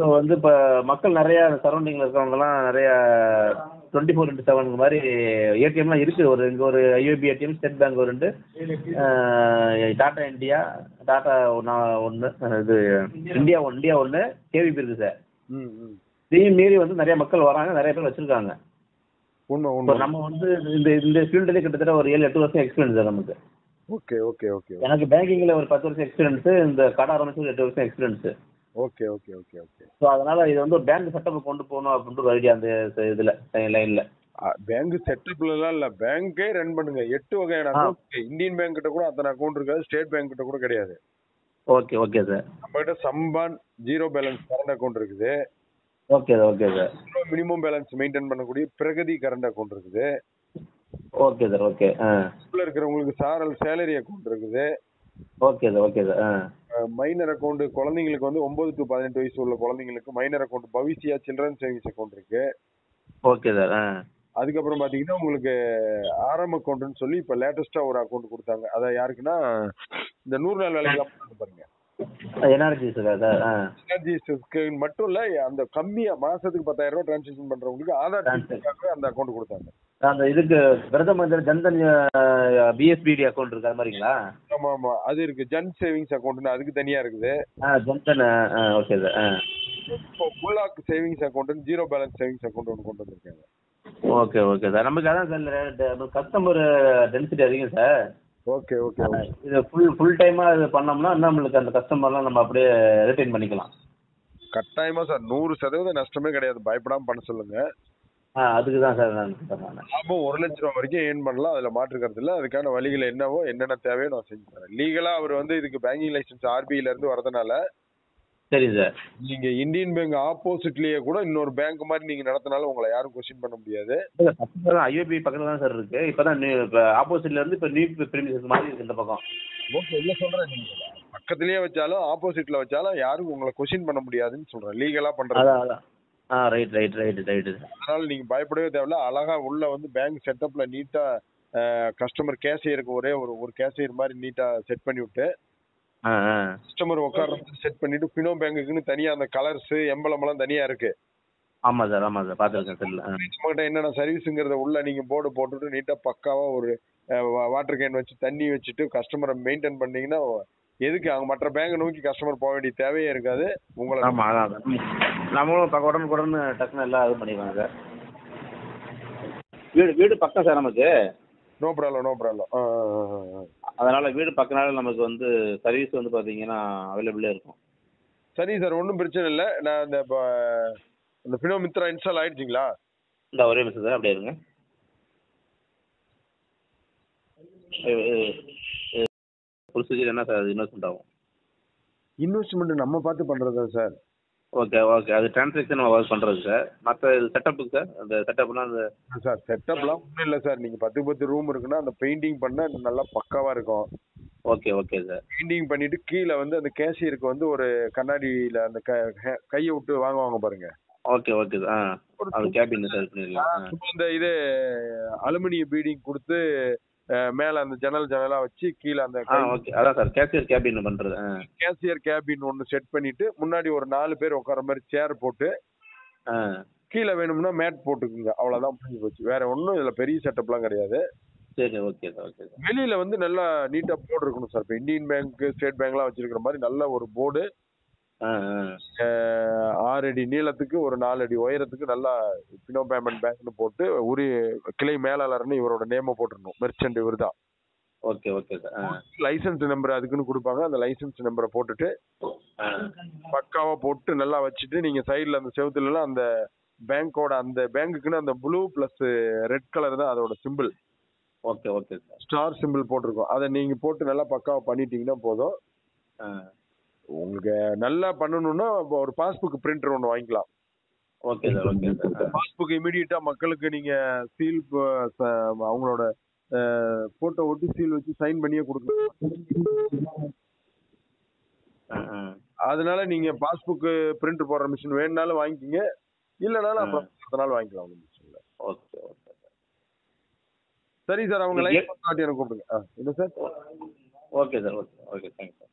So வந்து இப்போ மக்கள் நிறையா சரௌண்டிங்கில் இருக்கிறவங்கலாம் நிறையா 24/7 மாதிரி ஏடிஎம்லாம் இருக்குது. இங்கே ஒரு ஐஓபி ஏடிஎம், ஸ்டேட் பேங்க் ஒரு 2, டாடா இந்தியா, டாடா ஒன்று, இது இந்தியா ஒன்று, கேவிபி இருக்குது சார். இதையும் மீறி வந்து நிறைய மக்கள் வராங்க, நிறைய பேர் வச்சுருக்காங்க. இப்போ நம்ம வந்து இந்த ஃபீல்டுலேயே கிட்டத்தட்ட ஒரு 7-8 வருஷம் எக்ஸ்பீரியன்ஸ் சார் நமக்கு. Okay okay okay. எனக்கு பேங்கிங்கில் ஒரு 10 வருஷம் எக்ஸ்பீரியன்ஸு, இந்த கடை ஆரம்பிச்சு 8 வருஷம் experience. Okay okay okay okay. So அதனால இது வந்து ஒரு பேங்க் செட்டப் கொண்டு போகணும் அப்படின்ற ஒரு ஐடியா அந்த இதில் லைனில். பேங்க் செட்டப்லாம் இல்லை, பேங்கே ரன் பண்ணுங்க. 8 வகையான அக்கௌண்ட். இந்தியன் பேங்க் கிட்ட கூட அத்தனை அக்கௌண்ட் இருக்காது, ஸ்டேட் பேங்க் கிட்ட கூட கிடையாது. Okay okay sir. நம்ம கிட்ட சம்பான் ஜீரோ பேலன்ஸ் கரண்ட் அக்கௌண்ட் இருக்குது. Okay sir. Okay sir. Minimum balance maintain பண்ணக்கூடிய பிரகதி கரண்ட் அக்கௌண்ட் இருக்குது. Okay sir. ஓகே. ஸ்கூல்ல இருக்கிறவங்களுக்கு சாரல் சேலரி அக்கௌண்ட் இருக்குது. Okay sir. Okay sir. Minor account குழந்தைங்களுக்கு வந்து 9 to 18 வயசு உள்ள குழந்தைங்களுக்கு மைனர் அக்கௌண்ட் பவிசியா சில்ட்ரன் சேவிங்ஸ் அக்கௌண்ட் இருக்கு. Okay sir. அதுக்கப்புறம் பாத்தீங்கன்னா உங்களுக்கு ஆர்எம் அக்கௌண்ட்னு சொல்லி இப்ப லேட்டஸ்டா ஒரு அக்கௌண்ட் கொடுத்தாங்க. அதான் யாருக்குன்னா இந்த 100 நாள் வேலைக்கு பாருங்க, எனர்ஜிஸ்க்கு மட்டும் இல்ல, அந்த கம்மியா மாசத்துக்கு 10,000 ரூபாய் டிரான்சாக்ஷன் பண்றவங்களுக்கு ஆதார் அந்த அக்கௌண்ட் கொடுத்தாங்க. அந்த இதுக்கு பிரதம ஜன்தன் பிஎஸ்பிடி அக்கௌண்ட் இருக்கு அது மாதிரிங்களா? ஆமா ஆமா, அது இருக்கு. ஜன் சேவிங்ஸ் அக்கௌண்ட்னு அதுக்கு தனியா இருக்குது. ஜன்தன். Okay sir. இப்போ புல்லாக் savings account, zero balance savings account ஒன்று கொண்டு வந்திருக்காங்க. Okay okay sir. நமக்கு அதான் சார் கஸ்டமர் டென்சிட்டி அதிகம் சார். Okay okay. இது ஃபுல் டைமா இது பண்ணோம்னா நம்மளுக்கு அந்த கஸ்டமர்லாம் நம்ம அப்படியே ரிட்டைன் பண்ணிக்கலாம். கட்டாயமா சார், 100% நஷ்டமே கிடையாது. பயப்படாம பண்ண சொல்லுங்க. அதுக்கு தான் சார் நான் லாபம் 1 லட்ச ரூபா வரைக்கும் ஏர்ன் பண்ணலாம், அதுல மாற்றுக்கிறது இல்லை. அதுக்கான வழிகள் என்னென்ன தேவையோ நான் செஞ்சு தரேன். லீகலா அவர் வந்து இதுக்கு பேங்கிங் லைசன்ஸ் ஆர்பிஐல இருந்து வரதுனால. சரி சார். நீங்க இந்தியன் பேங்க் ஆப்போசிட்லயே கூட இன்னொரு பேங்க் மாதிரி நீங்க நடத்தினாலும் உங்களை யாரும் கொஸ்டின் பண்ண முடியாது. ஐஓபி பக்கத்துல தான் சார் இருக்கு. இப்பதான் ஆப்போசிட்ல இருந்து இப்ப நியூ பிரீமியஸ் மாதிரி இருக்கு இந்த பக்கம். ஓகே, இல்ல சொல்றேன், பக்கத்துலயே வச்சாலும் ஆப்போசிட்ல வச்சாலும் யாரும் உங்களை கொஸ்டின் பண்ண முடியாதுன்னு சொல்றேன். லீகலா பண்றது. Right right right right. அதனால நீங்க பயப்படவே தேவையில்ல. அழகா உள்ள வந்து பேங்க் செட்டப்ல நீட்டா கஸ்டமர் கேஷியருக்கு ஒரு கேஷியர் மாதிரி நீட்டா செட் பண்ணி விட்டு கஸ்டமர் உட்கார்றது செட் பண்ணிட்டு, பினோ பேங்குக்குன்னு தனியா அந்த கலர்ஸ் எம்பளம் எல்லாம் தனியா இருக்கு. ஆமா சார். ஆமா சார், பாத்துருக்கேன் சார். நம்மகிட்ட என்னென்ன சர்வீஸுங்கிறத உள்ள நீங்க போர்டு போட்டுட்டு நீட்டா பக்காவா ஒரு வாட்டர் கேன் வச்சு தண்ணி வச்சுட்டு கஸ்டமரை மெயின்டைன் பண்ணீங்கன்னா எதுக்கு அவங்க மற்ற பேங்க் நோக்கி கஸ்டமர் போக வேண்டிய தேவையே இருக்காது. உங்களை நம்மளும் உடனுக்குடன் டக்குன்னு எல்லாம் இது பண்ணிடுவாங்க சார். வீடு பக்கம் சார் நமக்கு. No problem. அதனால வீடு பக்கனால நமக்கு வந்து சர்வீஸ் வந்து பாத்தீங்கன்னா அவைலபிளா இருக்கும். சரி சார், ஒன்றும் பிரச்சனை இல்லை. நான் இந்த பினோ மித்ரா இன்ஸ்டால் ஆயிடுச்சிங்களா? இந்த ஒரே நிமிஷம் சார், அப்படியே இருங்க. ப்ரொசீஜர் என்ன சார்? இன்வெஸ்ட்மெண்ட் ஆகும். இன்வெஸ்ட்மெண்ட் நம்ம பார்த்து பண்றதா சார்? Okay okay. அது டிரான்சாக்ஷன் நம்ம ஒர்க் பண்றது சார். மற்ற செட்டப்புக்கு சார், அந்த செட்டப்னா அந்த சார் செட்டப்லாம் ஒன்றும் இல்லை சார். நீங்கள் 10 ரூம் இருக்குன்னா அந்த பெயிண்டிங் பண்ண நல்லா பக்காவாக இருக்கும். Okay okay sir. பெயிண்டிங் பண்ணிட்டு கீழே வந்து அந்த கேஷியருக்கு வந்து ஒரு கண்ணாடியில் அந்த கையை விட்டு வாங்குவாங்க பாருங்க. Okay okay sir. அது கேபின் சார் பண்ணிடலாம். இந்த இது அலுமினிய பீடிங் கொடுத்து மேல அந்த ஜன்னலா வச்சு கீழே அந்த ஓகே, அதான் சார் கேஷியர் கேபின் பண்றது. கேஷியர் கேபின் ஒன்று செட் பண்ணிட்டு முன்னாடி ஒரு 4 பேர் உட்கார மாதிரி சேர் போட்டு கீழே வேணும்னா மேட் போட்டுக்குங்க. அவ்வளவுதான், முடிஞ்சு போச்சு. வேற ஒன்றும் இதுல பெரிய செட்டப்லாம் கிடையாது. சரி, ஓகே சார். Okay sir. வெளியில வந்து நல்லா நீட்டா போர்டு இருக்கணும் சார். இப்போ இந்தியன் பேங்க், ஸ்டேட் பேங்க்லாம் வச்சிருக்கிற மாதிரி நல்ல ஒரு போர்டு, 6 அடி நீளத்துக்கு ஒரு 4 அடி உயரத்துக்கு நல்லா பினோ பேமெண்ட் பேங்க்னு போட்டு கிளை மேலாளர்னு இவரோட நேம போட்டுருணும். மெர்ச்சன்ட் இவர் தான். Okay okay sir. Licence number அதுக்குன்னு கொடுப்பாங்க. அந்த லைசன்ஸ் நம்பரை போட்டுட்டு பக்காவா போட்டு நல்லா வச்சுட்டு நீங்க சைட்ல அந்த செவுத்துல அந்த பேங்கோட அந்த பேங்குக்குன்னு அந்த ப்ளூ பிளஸ் ரெட் கலர் தான் அதோட simple. Okay okay sir. Star simple போட்டிருக்கோம். அதை நீங்க போட்டு நல்லா பக்காவா பண்ணிட்டீங்கன்னா போதும். உங்களுக்கு நல்லா பண்ணணும்னா ஒரு பாஸ்புக் பிரிண்டர் ஒன்று வாங்கிக்கலாம். Okay sir. Okay sir. Passbook இமீடியட்டா மக்களுக்கு நீங்க சீல் அவங்களோட போட்டோ ஒட்டி சீல் வச்சு சைன் பண்ணியே கொடுக்கலாம். அதனால நீங்க பாஸ்புக் பிரிண்ட் போடுற மிஷின் வேணுனாலும் வாங்கிக்கிங்க, இல்லைனாலும் அப்புறம் நாள் வாங்கிக்கலாம். Okay okay sir. சரி சார், அவங்க லைஃப் எனக்கு கூப்பிடுங்க. என்ன sir? Okay sir. Okay okay, thanks sir.